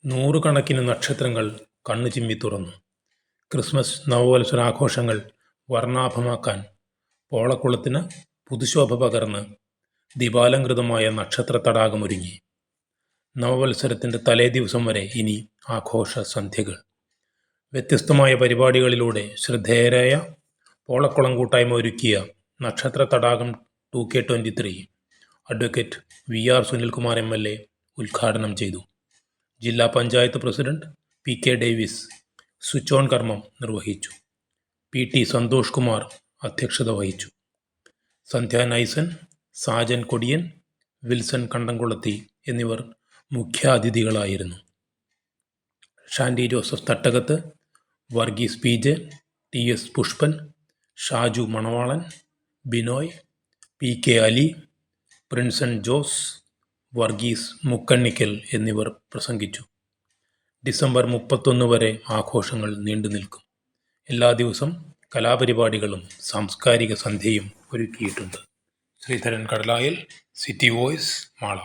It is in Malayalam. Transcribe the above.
നൂറുകണക്കിന് നക്ഷത്രങ്ങൾ കണ്ണു ചിമ്മി തുറന്നു. ക്രിസ്മസ് നവവത്സരാഘോഷങ്ങൾ വർണ്ണാഭമാക്കാൻ പോളക്കുളത്തിന് പുതുശോഭ പകർന്ന് ദീപാലംകൃതമായ നക്ഷത്ര തടാകമൊരുങ്ങി. നവവത്സരത്തിൻ്റെ തലേദിവസം വരെ ഇനി ആഘോഷ സന്ധ്യകൾ. വ്യത്യസ്തമായ പരിപാടികളിലൂടെ ശ്രദ്ധേയരായ പോളക്കുളം കൂട്ടായ്മ ഒരുക്കിയ നക്ഷത്ര തടാകം 2K23 advocate VR Sunilkumar MLA ഉദ്ഘാടനം ചെയ്തു. ജില്ലാ panchayat president PK Davis switch on കർമ്മം നിർവഹിച്ചു. PT സന്തോഷ് കുമാർ അധ്യക്ഷത വഹിച്ചു. സന്ധ്യ നൈസൻ, സാജൻ കൊടിയൻ, വിൽസൺ കണ്ടംകുളത്തി എന്നിവർ മുഖ്യാതിഥികളായിരുന്നു. Shandy Joseph Thattakath, Varghese PJ, TS Pushpan, Shaju Manavalan, Binoy, PK Ali, Prinson Jose, Varghese മുക്കണ്ണിക്കൽ എന്നിവർ പ്രസംഗിച്ചു. ഡിസംബർ 31 വരെ ആഘോഷങ്ങൾ നീണ്ടുനിൽക്കും. എല്ലാ ദിവസം കലാപരിപാടികളും സാംസ്കാരിക സന്ധ്യയും ഒരുക്കിയിട്ടുണ്ട്. ശ്രീധരൻ കടലായിൽ, സിറ്റി വോയ്സ്, മാള.